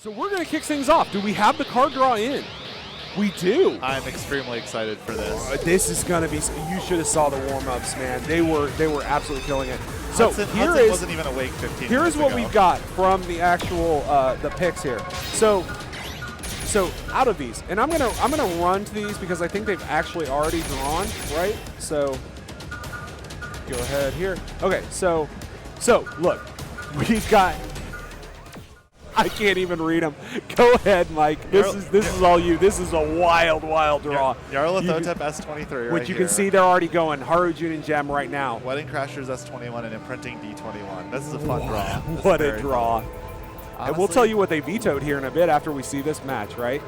So we're going to kick things off. Do we have the card draw in? We do. I'm extremely excited for this. This is going to be. You should have saw the warm-ups, man. They were absolutely killing it. So Hudson wasn't even awake 15 Here minutes is what ago. we've got from the actual the picks here. So out of these, and I'm gonna run to these because I think they've actually already drawn, right? So go ahead here. Okay, so look, we've got. I can't even read them. Go ahead, Mike. This is all you. This is a wild draw. Nyarlathotep S23 Which you can see they're already going. Harujun and Gem right now. Wedding Crashers S21 and Imprinting D21. This is a fun draw. What a draw. And we'll tell you what they vetoed here in a bit after we see this match, right?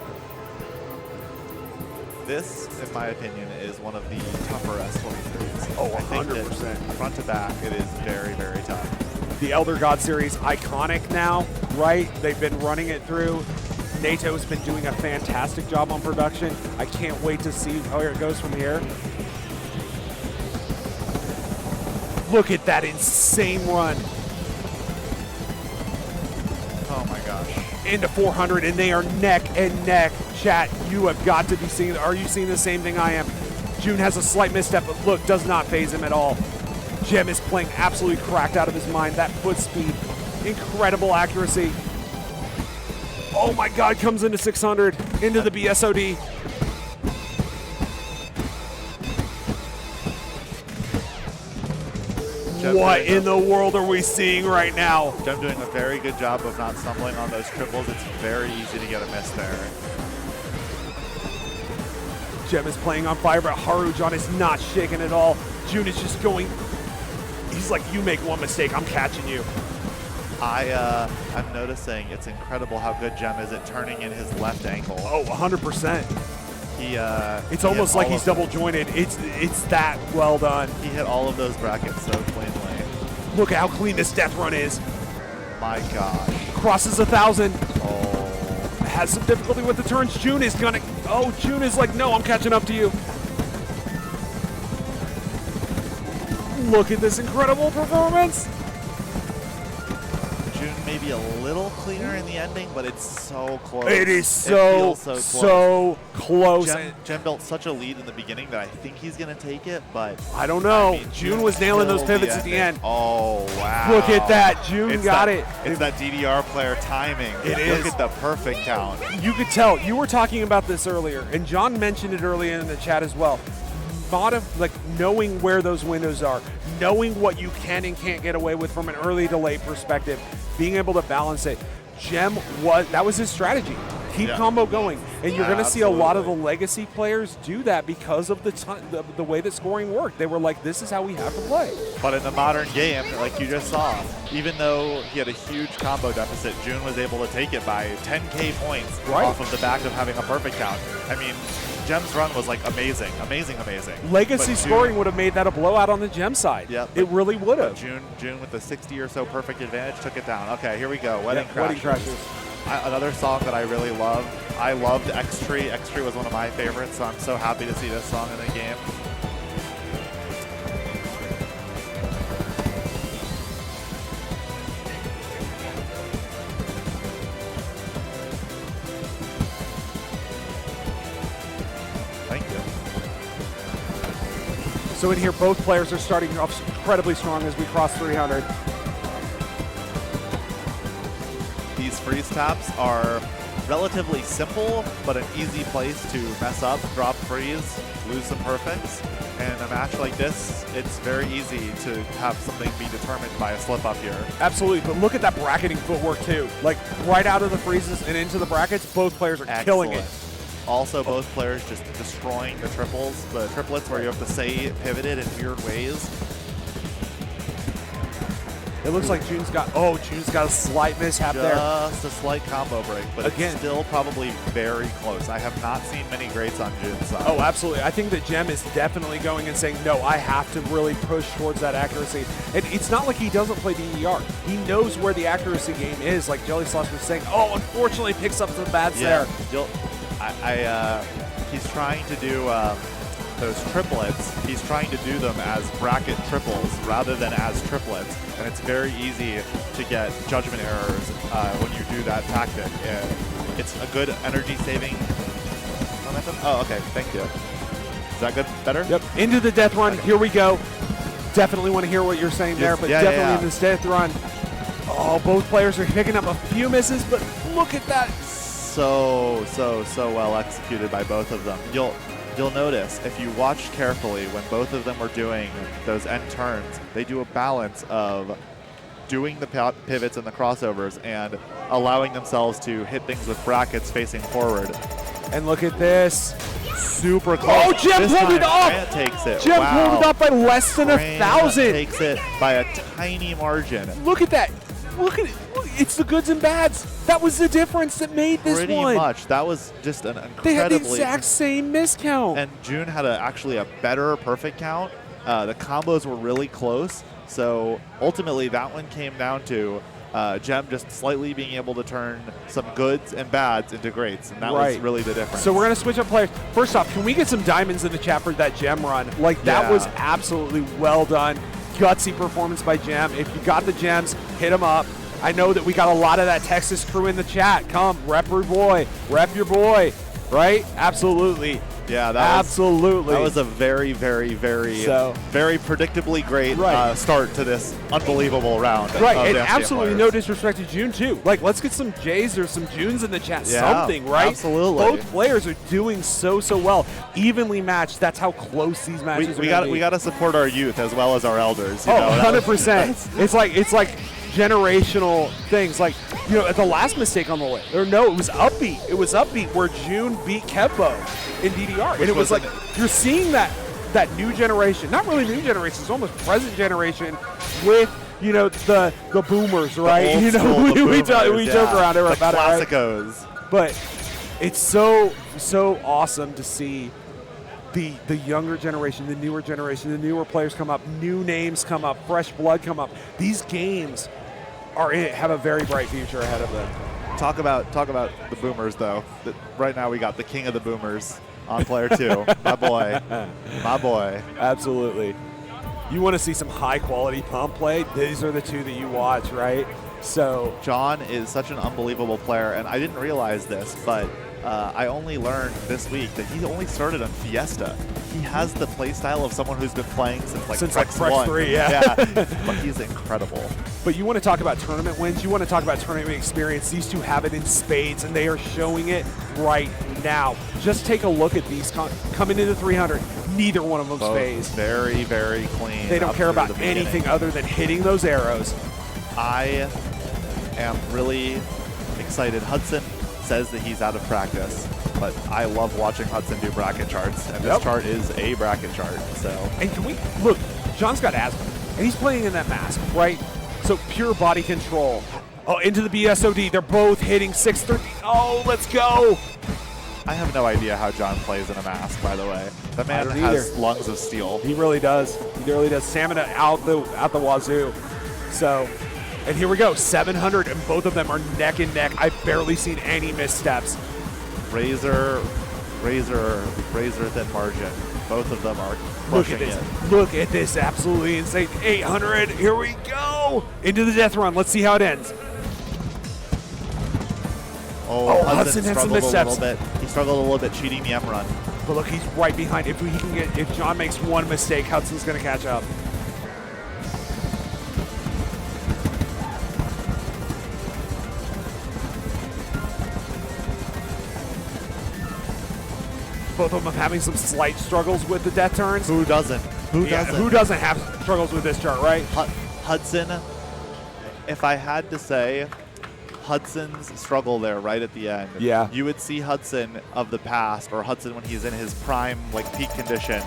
This, in my opinion, is one of the tougher S23s. Oh, 100%. I think that front to back, it is very, very tough. The Elder God series, iconic now, right? They've been running it through. NATO's been doing a fantastic job on production. I can't wait to see how it goes from here. Look at that insane run. Oh my gosh. Into 400, and they are neck and neck. Chat, you have got to be seeing. Are you seeing the same thing I am? June has a slight misstep, but look, does not phase him at all. Gem is playing absolutely cracked out of his mind. That foot speed, incredible accuracy. Oh my God, comes into 600, into the BSOD. What in the world are we seeing right now? Gem doing a very good job of not stumbling on those triples. It's very easy to get a miss there. Gem is playing on fire, but Harujun is not shaking at all. June is just going. He's like, you make one mistake, I'm catching you. I'm noticing it's incredible how good Gem is at turning in his left ankle. Oh, 100%. It's almost like he's double jointed. It's that well done. He hit all of those brackets so cleanly. Look at how clean this death run is. My gosh. Crosses 1,000. Oh. Has some difficulty with the turns. June is gonna. Oh, June is like, no, I'm catching up to you. Look at this incredible performance. June may be a little cleaner in the ending, but it's so close. It is so close. Gem built such a lead in the beginning that I think he's going to take it, but I don't know. I mean, June was nailing those pivots at the end. Oh, wow. Look at that. June got it. It's that DDR player timing. It is. Look at the perfect count. You could tell. You were talking about this earlier, and John mentioned it earlier in the chat as well. Like knowing where those windows are, knowing what you can and can't get away with from an early delay perspective, being able to balance it. Gem that was his strategy. Keep combo going, and you're going to see a lot of the legacy players do that because of the way that scoring worked. They were like, this is how we have to play. But in the modern game, like you just saw, even though he had a huge combo deficit, June was able to take it by 10K points off of the back of having a perfect count. I mean, Gem's run was like amazing. Legacy scoring would have made that a blowout on the Gem side. Yep. It really would have. June with the 60 or so perfect advantage took it down. Okay, here we go. Wedding Wedding Crashers. Crashers. Another song that I really love. I loved X-Tree. X-Tree was one of my favorites, so I'm so happy to see this song in the game. Thank you. So in here, both players are starting off incredibly strong as we cross 300. These freeze taps are relatively simple, but an easy place to mess up, drop freeze, lose some perfects. And in a match like this, it's very easy to have something be determined by a slip up here. Absolutely, but look at that bracketing footwork too. Like right out of the freezes and into the brackets, both players are killing it. Also, both players just destroying the triples, the triplets where you have to say pivoted in weird ways. It looks like June's got a slight mishap there. Just a slight combo break, but again, it's still probably very close. I have not seen many greats on June's side. Oh, absolutely. I think that Gem is definitely going and saying, no, I have to really push towards that accuracy. And it's not like he doesn't play DDR. He knows where the accuracy game is, like Jelly Slosh was saying. Oh, unfortunately picks up some bads there. He's trying to do those triplets, he's trying to do them as bracket triples rather than as triplets. And it's very easy to get judgment errors when you do that tactic. And it's a good energy saving momentum. Oh, okay, thank you. Is that good? Better? Yep. Into the death run. Here we go. Definitely want to hear what you're saying there, but definitely in this death run. Oh, both players are picking up a few misses, but look at that. So well executed by both of them. You'll notice if you watch carefully when both of them were doing those end turns, they do a balance of doing the pivots and the crossovers and allowing themselves to hit things with brackets facing forward. And look at this. Super close. Oh, Jem pulled it off. Grant takes it. Jem pulled it off by less than 1,000. Takes it by a tiny margin. Look at that. Look at it. Look, it's the goods and bads. That was the difference that made this Pretty one. much. That was just an incredibly... They had the exact same miscount. And June had actually a better perfect count. The combos were really close. So ultimately, that one came down to Jem just slightly being able to turn some goods and bads into greats, and that was really the difference. So we're going to switch up players. First off, can we get some diamonds in the chat for that Jem run? Like, that was absolutely well done. Gutsy performance by Jem. If you got the gems, hit them up. I know that we got a lot of that Texas crew in the chat. Come, rep your boy. Rep your boy. Right? Absolutely. Yeah, that was a very, very, very, very predictably great start to this unbelievable round. Right, and absolutely no disrespect to June, too. Like, let's get some J's or some Junes in the chat. Something, right? Absolutely. Both players are doing so well. Evenly matched. That's how close these matches are. We got to support our youth as well as our elders. You know, 100%. It's like generational things. Like, you know, at the last mistake on the way, or no, it was Upbeat. It was Upbeat where June beat Kevbo in DDR. And it was like, you're seeing that new generation, not really new generation, it's almost present generation with, you know, the boomers, right? You know, we joke around about it, right? Classicos. But it's so awesome to see the younger generation, the newer generation, the newer players come up, new names come up, fresh blood come up. These games have a very bright future ahead of them. Talk about the boomers, though. Right now we got the king of the boomers on player 2. My boy. Absolutely. You want to see some high quality pump play? These are the two that you watch, right? So John is such an unbelievable player, and I didn't realize this, but I only learned this week that he only started on Fiesta. He has the play style of someone who's been playing since Frex 1. 3, But he's incredible. But you want to talk about tournament wins, you want to talk about tournament experience. These two have it in spades, and they are showing it right now. Just take a look at these coming into 300. Neither one of them's phased. Very, very clean. They don't care about anything other than hitting those arrows. I am really excited. Hudson says that he's out of practice, but I love watching Hudson do bracket charts, and this chart is a bracket chart. So, and can we look? John's got asthma, and he's playing in that mask, right? So pure body control. Oh, into the BSOD. They're both hitting 630. Oh, let's go. I have no idea how John plays in a mask, by the way. The man has lungs of steel. He really does. He really does. Stamina out the wazoo. So, and here we go. 700, and both of them are neck and neck. I've barely seen any missteps. Razor thin margin. Both of them are crushing it. Look at this. Absolutely insane. 800. Here we go. Into the death run. Let's see how it ends. Oh, Hudson had some missteps. He struggled a little bit cheating the M run. But look, he's right behind. If John makes one mistake, Hudson's going to catch up. Both of them having some slight struggles with the death turns. Who doesn't? Who doesn't have struggles with this chart, right? Hudson, if I had to say, Hudson's struggle there right at the end. Yeah. You would see Hudson of the past, or Hudson when he's in his prime, like peak condition,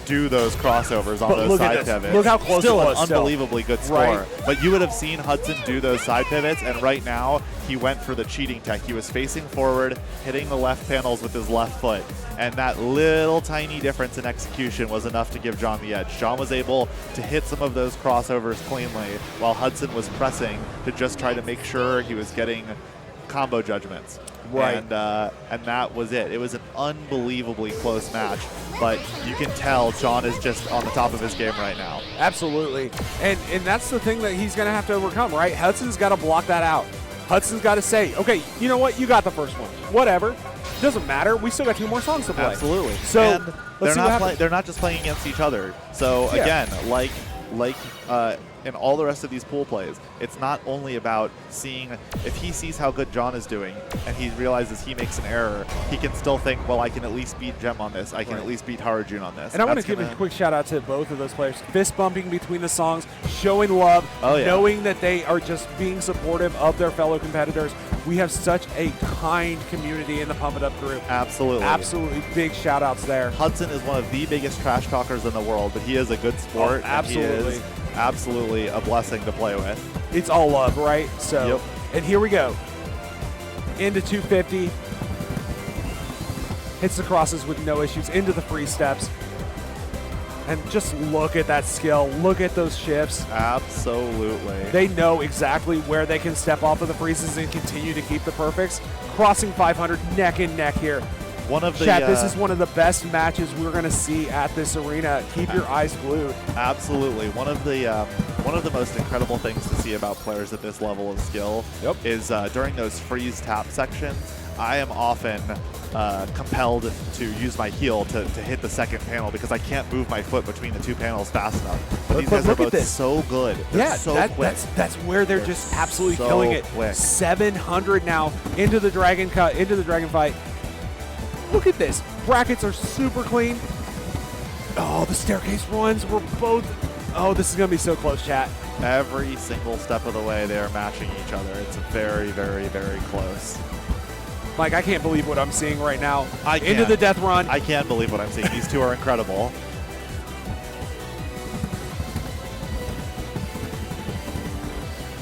do those crossovers on those side pivots. Look how close still it was. An unbelievably good score. Right. But you would have seen Hudson do those side pivots, and right now he went for the cheating tech. He was facing forward, hitting the left panels with his left foot, and that little tiny difference in execution was enough to give John the edge. John was able to hit some of those crossovers cleanly, while Hudson was pressing to just try to make sure he was getting combo judgments. Right. And that was it. It was an unbelievably close match, but you can tell John is just on the top of his game right now. Absolutely. And that's the thing that he's going to have to overcome, right? Hudson's got to block that out. Hudson's got to say, okay, you know what? You got the first one. Whatever. Doesn't matter. We still got 2 more songs to play. Absolutely. So and let's see what happens. they're not just playing against each other. So again, like in all the rest of these pool plays, it's not only about seeing if he sees how good John is doing and he realizes he makes an error, he can still think, well, I can at least beat Jem on this. I can at least beat Harujun on this. And I want to give a quick shout out to both of those players. Fist bumping between the songs, showing love, knowing that they are just being supportive of their fellow competitors. We have such a kind community in the Pump It Up group. Absolutely. Absolutely big shout outs there. Hudson is one of the biggest trash talkers in the world, but he is a good sport. Absolutely. He is absolutely a blessing to play with. It's all love, right? So, and here we go. Into 250. Hits the crosses with no issues. Into the free steps. And just look at that skill. Look at those shifts. Absolutely. They know exactly where they can step off of the freezes and continue to keep the perfects. Crossing 500 neck and neck here. One of the Chat, this is one of the best matches we're going to see at this arena. Keep your eyes glued. Absolutely. One of the most incredible things to see about players at this level of skill is during those freeze tap sections, I am often compelled to use my heel to hit the second panel because I can't move my foot between the 2 panels fast enough. But these guys are both so good. They're so quick. That's where they're just absolutely killing it. Quick. 700 now into the dragon fight. Look at this. Brackets are super clean. Oh, the staircase runs were both. Oh, this is going to be so close, chat. Every single step of the way, they are matching each other. It's very, very, very close. Mike, I can't believe what I'm seeing right now. Into the death run. I can't believe what I'm seeing. These two are incredible.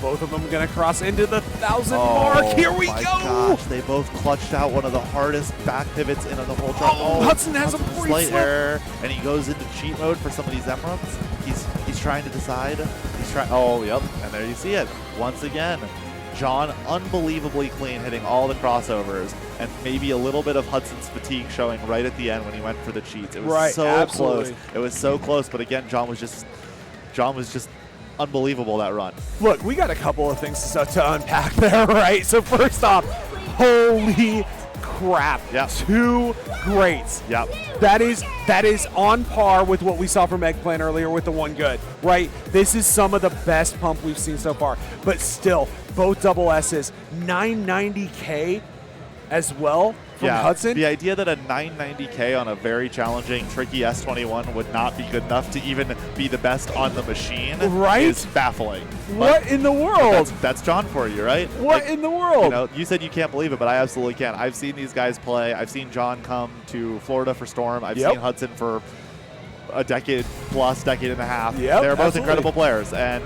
Both of them going to cross into the 1,000 mark. Here we go. Gosh, they both clutched out one of the hardest back pivots in the whole chart. Hudson has a free slight slip. error, and he goes into cheat mode for some of these emeralds. He's trying to decide. He's trying. Oh, yep. And there you see it once again. John unbelievably clean, hitting all the crossovers, and maybe a little bit of Hudson's fatigue showing right at the end when he went for the cheats. It was so close. It was so close, but again, John was just unbelievable that run. Look, we got a couple of things to unpack there, right? So first off, holy crap. Yep. 2 greats. Yep. That is on par with what we saw from Eggplant earlier with the 1 good, right? This is some of the best pump we've seen so far. But still, both double S's, 990K as well from Hudson. The idea that a 990K on a very challenging, tricky S21 would not be good enough to even be the best on the machine is baffling. What in the world? That's John for you, right? What in the world? You know, you said you can't believe it, but I absolutely can. I've seen these guys play. I've seen John come to Florida for Storm. I've seen Hudson for a decade and a half. They're both incredible players, and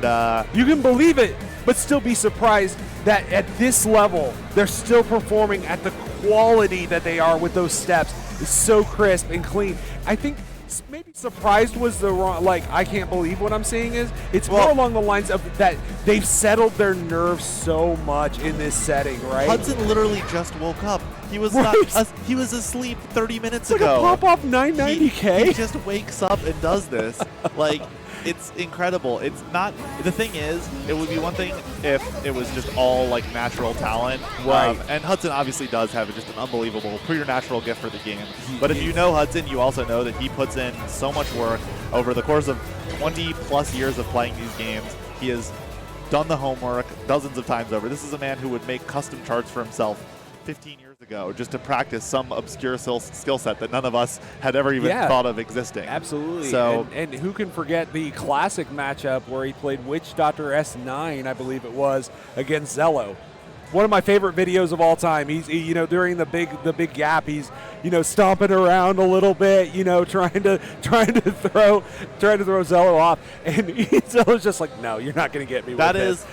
you can believe it, but still be surprised that at this level they're still performing at the quality that they are with those steps. It's so crisp and clean. I think maybe surprised was the wrong, like, I can't believe what I'm seeing is. It's more along the lines of that they've settled their nerves so much in this setting, right? Hudson literally just woke up. He was he was asleep 30 minutes like ago. Like a pop-off 990K? He just wakes up and does this. Like, it's incredible. It's not, the thing is, it would be one thing if it was just all like natural talent. Right. And Hudson obviously does have just an unbelievable preternatural gift for the game. But if you know Hudson, you also know that he puts in so much work over the course of 20 plus years of playing these games. He has done the homework dozens of times over. This is a man who would make custom charts for himself 15 years ago just to practice some obscure skill set that none of us had ever even thought of existing. Absolutely. So, and who can forget the classic matchup where he played Witch Doctor S9, I believe it was, against Zello. One of my favorite videos of all time. He's, you know, during the big gap, he's, you know, stomping around a little bit, you know, trying to throw Zello off, and Zello's just like, no, you're not going to get me. That is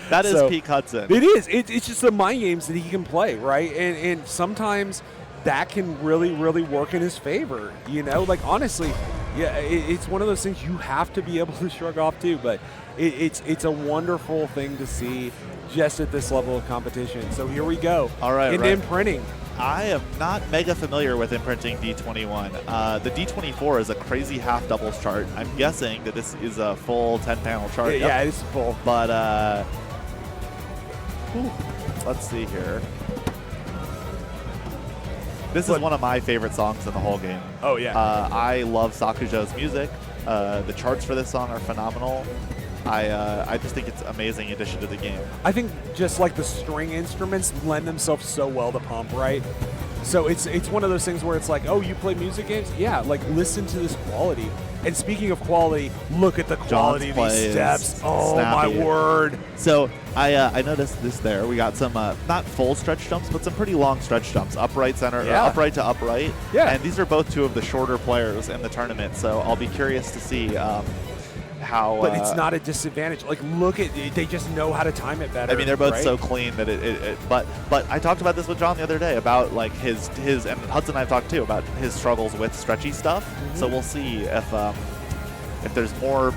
peak Hudson. It is. It's just the mind games that he can play, right? And sometimes that can really work in his favor. You know, like honestly, it's one of those things you have to be able to shrug off too. But it's a wonderful thing to see just at this level of competition. So here we go. All right. Into Imprinting. I am not mega familiar with Imprinting D21. The D24 is a crazy half doubles chart. I'm guessing that this is a full 10-panel chart. Yeah, it is full. But let's see here. This is one of my favorite songs in the whole game. Oh, yeah. I love Sakujo's music. The charts for this song are phenomenal. I just think it's an amazing addition to the game. I think just like the string instruments lend themselves so well to Pump, right? So it's one of those things where it's like, oh, you play music games? Yeah, like listen to this quality. And speaking of quality, look at the quality of these steps. Oh, snappy. My word. So I noticed this there. We got some, not full stretch jumps, but some pretty long stretch jumps. Upright center, or upright to upright. Yeah. And these are both two of the shorter players in the tournament. So I'll be curious to see how. But it's not a disadvantage. Like, look at they just know how to time it better. I mean, they're both so clean that but I talked about this with John the other day about like his and Hudson and I've talked too about his struggles with stretchy stuff. So we'll see if there's more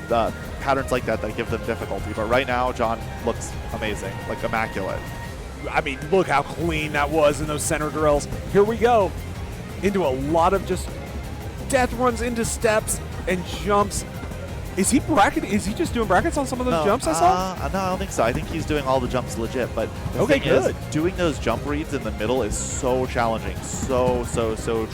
patterns like that give them difficulty. But right now, John looks amazing, like immaculate. I mean, look how clean that was in those center drills. Here we go into a lot of just death runs into steps and jumps. Is he just doing brackets on some of those jumps I saw? No, I don't think so. I think he's doing all the jumps legit. But the thing is, doing those jump reads in the middle is so challenging, so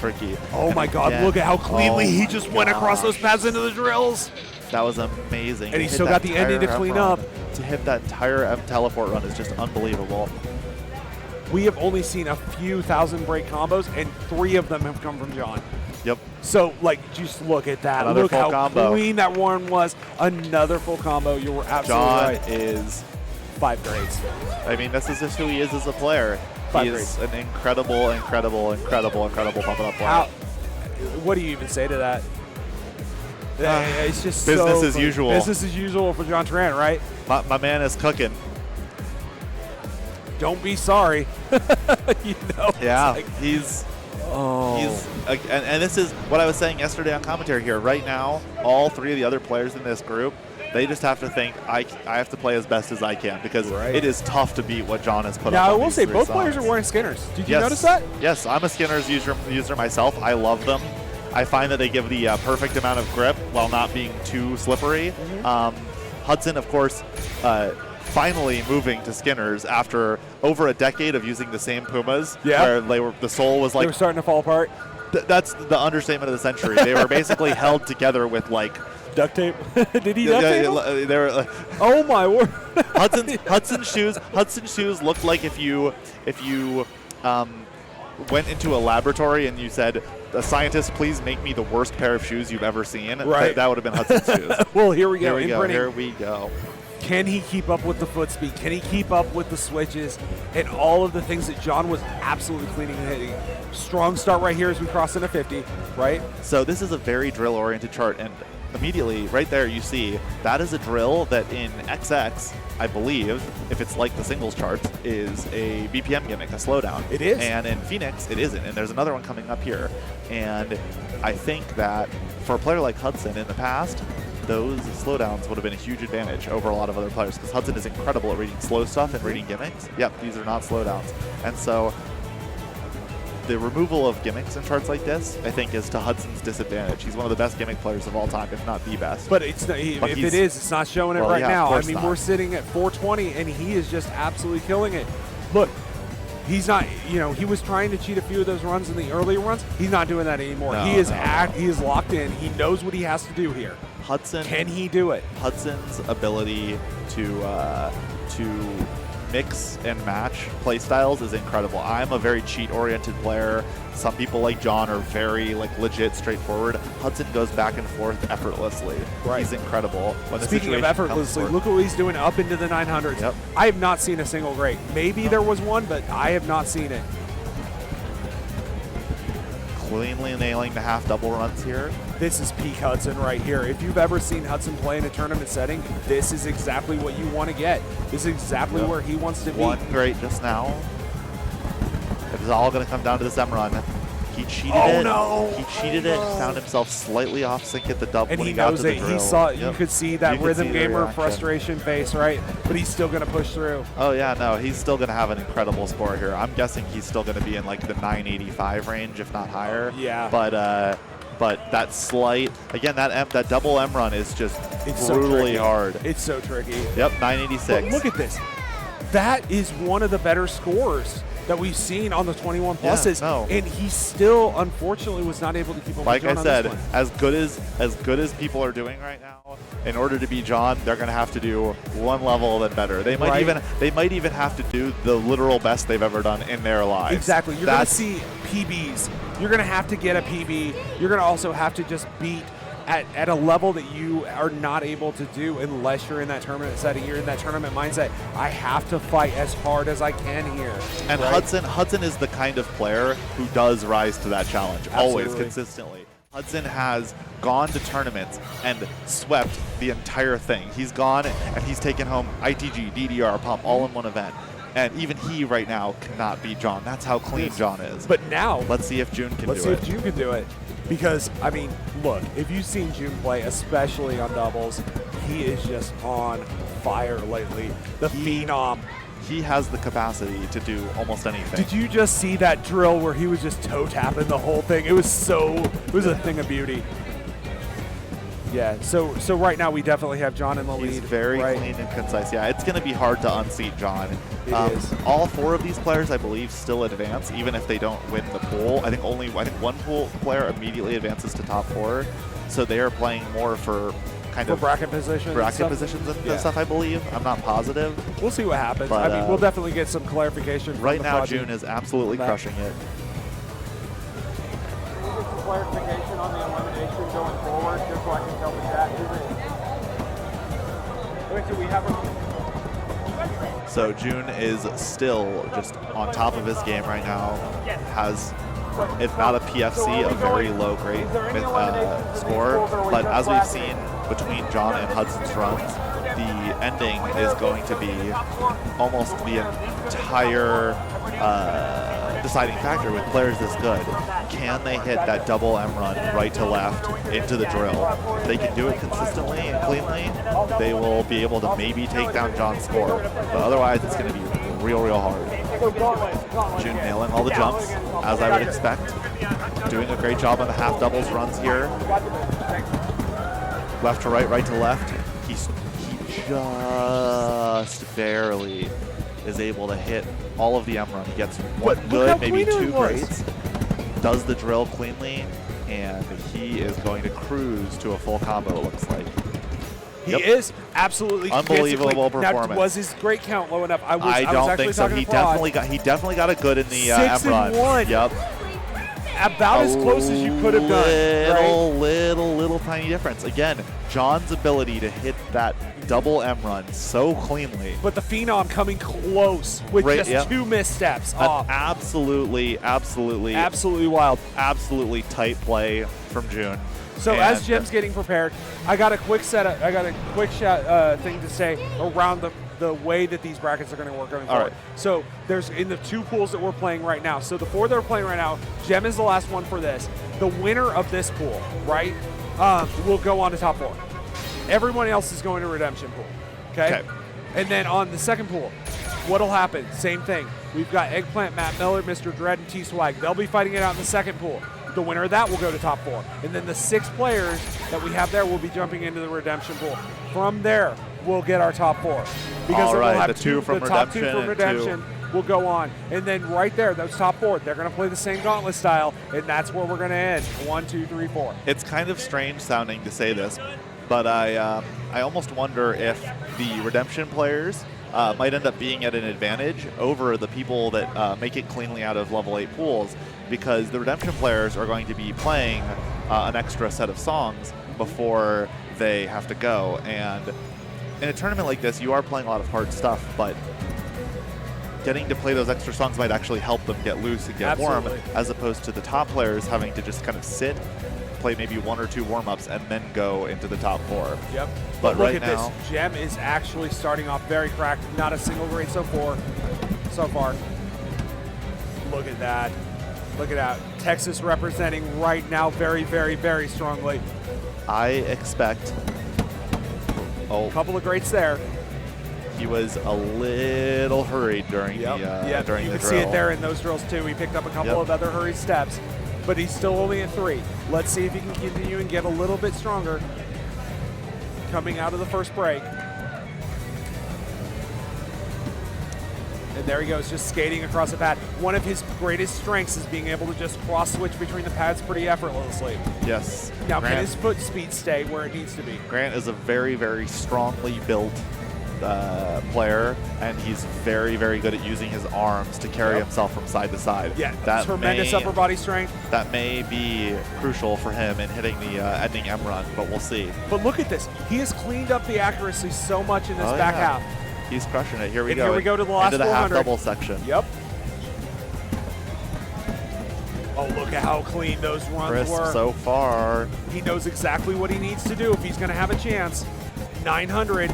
tricky. Oh my God! Look at how cleanly he just went across those paths into the drills. That was amazing. And he still got the ending to clean up. To hit that entire M teleport run is just unbelievable. We have only seen a few thousand break combos, and 3 of them have come from John. Yep. So, like, just look at that. Another look full how combo. clean that one was. Another full combo. You were absolutely right. John is 5 grades. I mean, this is just who he is as a player. 5 he grades. is an incredible pump it up player. What do you even say to that? It's just business as usual. Business as usual for John Tarrant, right? My man is cooking. Don't be sorry. You know. Yeah, like, he's and this is what I was saying yesterday on commentary here. Right now, all 3 of the other players in this group, they just have to think I have to play as best as I can because it is tough to beat what John has put up. Now, I will these say 3 both songs. players are wearing Skinners. Did you notice that? Yes, I'm a Skinners user myself. I love them. I find that they give the perfect amount of grip while not being too slippery. Hudson, of course, finally moving to Skinners after over a decade of using the same Pumas. Yeah. Where the sole was like... They were starting to fall apart. That's the understatement of the century. They were basically held together with like... Duct tape? Did he duct tape them? They were, oh my word. Hudson shoes looked like if you went into a laboratory and you said, "A scientist, please make me the worst pair of shoes you've ever seen." Right. That would have been Hudson's shoes. Well, here we go. Here we go. Can he keep up with the foot speed? Can he keep up with the switches and all of the things that John was absolutely cleaning and hitting? Strong start right here as we cross into 50, right? So this is a very drill-oriented chart, and immediately right there you see that is a drill that in XX, I believe, if it's like the singles charts, is a BPM gimmick, a slowdown. It is. And in Phoenix, it isn't. And there's another one coming up here. And I think that for a player like Hudson in the past, those slowdowns would have been a huge advantage over a lot of other players because Hudson is incredible at reading slow stuff and reading gimmicks. Yep, these are not slowdowns. And so the removal of gimmicks in charts like this, I think, is to Hudson's disadvantage. He's one of the best gimmick players of all time, if not the best. But it's not, if it is, it's not showing it right now. I mean, not. We're sitting at 420, and he is just absolutely killing it. Look, he's not, he was trying to cheat a few of those runs in the earlier runs. He's not doing that anymore. No, he is locked in. He knows what he has to do here. Hudson, can he do it? Hudson's ability to mix and match play styles is incredible. I'm a very cheat-oriented player. Some people like John are very legit, straightforward. Hudson goes back and forth effortlessly. Right. He's incredible. Speaking of effortlessly, look what he's doing up into the 900s. Yep. I have not seen a single great. Maybe there was one, but I have not seen it. Cleanly nailing the half double runs here. This is peak Hudson right here. If you've ever seen Hudson play in a tournament setting, this is exactly what you want to get. This is exactly where he wants to be. One great just now. It's all going to come down to this M run. He cheated Oh it. no! He cheated it and found himself slightly off sync at the double And when he he got knows to the it. drill. He saw. Yep. You could see that You could rhythm see the gamer reaction. frustration face, right? But he's still going to push through. Oh yeah, no, he's still going to have an incredible score here. I'm guessing he's still going to be in like the 985 range, if not higher. Yeah. But that slight, again, that double M run is just It's brutally so hard. It's so tricky. Yep, 986. But look at this. That is one of the better scores that we've seen on the 21 pluses, no. and he still, unfortunately, was not able to keep up Like with I John said, on this one. as good as people are doing right now, in order to beat John, they're going to have to do one level then better. They might even have to do the literal best they've ever done in their lives. Exactly. You're going to see PBs. You're going to have to get a PB. You're going to also have to just beat at a level that you are not able to do unless you're in that tournament setting. You're in that tournament mindset. I have to fight as hard as I can here. And right? Hudson is the kind of player who does rise to that challenge, always, Absolutely. consistently. Hudson has gone to tournaments and swept the entire thing. He's gone and he's taken home ITG, DDR, Pump, all in one event. And even he right now cannot beat John. That's how clean John is. But now, let's see if June can do it. let's see if June can do it. Because, I mean, look, if you've seen June play, especially on doubles, he is just on fire lately. The phenom. He has the capacity to do almost anything. Did you just see that drill where he was just toe tapping the whole thing? It was a thing of beauty. Yeah, so right now we definitely have John in the lead. He's very right? clean and concise. Yeah, it's going to be hard to unseat John. It is. All four of these players, I believe, still advance, even if they don't win the pool. I think one pool player immediately advances to top 4, so they are playing more for kind of bracket positions, and stuff. I believe. I'm not positive. We'll see what happens. But, I mean, we'll definitely get some clarification. From right the now, project. June is absolutely crushing it. Clarification on the elimination going forward, just so I can tell the chat. Wait, do we have a... So June is still just on top of his game right now. Has, if not a PFC, a very low grade score. But as we've seen between John and Hudson's runs, the ending is going to be almost the entire deciding factor with players this good. Can they hit that double M run right to left into the drill? If they can do it consistently and cleanly, they will be able to maybe take down John's score. But otherwise, it's going to be real, real hard. June nailing all the jumps, as I would expect. Doing a great job on the half doubles runs here. Left to right, right to left. He just barely is able to hit all of the M run. He gets one good, maybe two greats. Does the drill cleanly, and he is going to cruise to a full combo, it looks like. He is absolutely unbelievable performance. Now, was his great count low enough? I don't think so. He definitely got a good in the M run. 6-1. Yep. About as close as you could have done. Little tiny difference. Again, John's ability to hit that double M run so cleanly. But the phenom coming close with just 2 missteps off. Absolutely wild. Absolutely tight play from June. So as Jim's getting prepared, I got a quick shot thing to say around the way that these brackets are going to work going forward. Right. So there's in the 2 pools that we're playing right now. So the 4 that we're playing right now, Jem is the last one for this. The winner of this pool, right, will go on to top 4. Everyone else is going to redemption pool. Okay. And then on the second pool, what'll happen? Same thing. We've got Eggplant, Matt Miller, Mr. Dread, and T-Swag. They'll be fighting it out in the second pool. The winner of that will go to top 4. And then the 6 players that we have there will be jumping into the redemption pool. From there, we'll get our top 4. Because we'll have the top 2 from redemption will go on. And then right there, those top 4, they're going to play the same Gauntlet style, and that's where we're going to end. 1, 2, 3, 4. It's kind of strange sounding to say this, but I almost wonder if the redemption players might end up being at an advantage over the people that make it cleanly out of level 8 pools, because the redemption players are going to be playing an extra set of songs before they have to go. And in a tournament like this, you are playing a lot of hard stuff, but getting to play those extra songs might actually help them get loose and get warm, as opposed to the top players having to just kind of sit, play maybe 1 or 2 warm-ups, and then go into the top 4. Yep. But look right at now, this. Jem is actually starting off very cracked. Not a single grade so far. Look at that. Look at that. Texas representing right now very, very, very strongly. I expect. Oh, A couple of greats there. he was a little hurried during Yep. the during You the can drill. see it there in those drills too. He picked up a couple Yep. of other hurried steps, but he's still only at 3. Let's see if he can continue and get a little bit stronger coming out of the first break. And there he goes, just skating across the pad. One of his greatest strengths is being able to just cross-switch between the pads pretty effortlessly. Yes. Now, can Grant, his foot speed stay where it needs to be? Grant is a very, very strongly built player, and he's very, very good at using his arms to carry Yep. himself from side to side. Yeah, that tremendous upper body strength. That may be crucial for him in hitting the ending M run, but we'll see. But look at this. He has cleaned up the accuracy so much in this Oh, back yeah. half. He's crushing it. Here we And go. here we go to the last into the half 400. double section. Yep. Oh, look at how clean those runs Crisp were. so far. He knows exactly what he needs to do if he's going to have a chance. 900.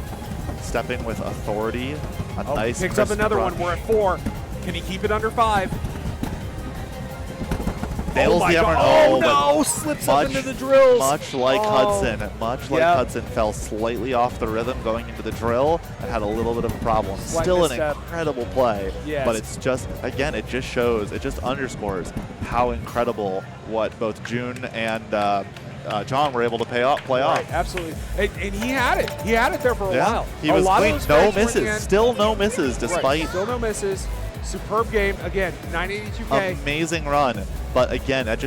Stepping with authority. A Oh, nice picks up crisp another crunch. one. We're at 4. Can he keep it under 5? Nails my the God. ever Oh, but no! Slips up into the drills. Much like Oh. Hudson. Much like Yep. Hudson fell slightly off the rhythm going into the drill and had a little bit of a problem. Slight Still an misstep. incredible play. Yes. But it's just, again, it just shows, it just underscores how incredible what both June and John were able to play off. Right, absolutely. And he had it. He had it there for a Yeah, while. he A was lot of clean. those No breaks were in the misses. end. Still no misses Right, despite still no misses. Superb game. Again, 982K. amazing run. But again, that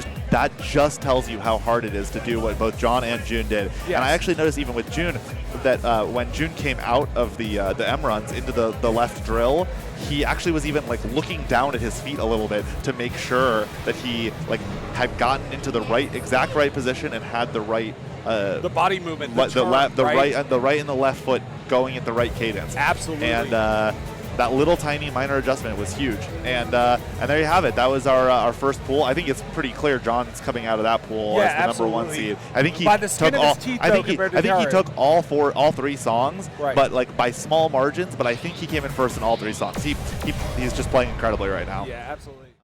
just tells you how hard it is to do what both John and June did. Yes. And I actually noticed even with June that when June came out of the M runs into the left drill, he actually was even like looking down at his feet a little bit to make sure that he like had gotten into the exact right position and had the right the body movement, the turn, right and the left foot going at the right cadence. Absolutely. And that little tiny minor adjustment was huge. And there you have it. That was our first pool. I think it's pretty clear John's coming out of that pool as the absolutely. number 1 seed. I think he By the skin took of all. his teeth, I think though, he, compared to I think he Jared. took all 3 songs, Right. but like by small margins. But I think he came in first in all 3 songs. He's just playing incredibly right now. Yeah, absolutely.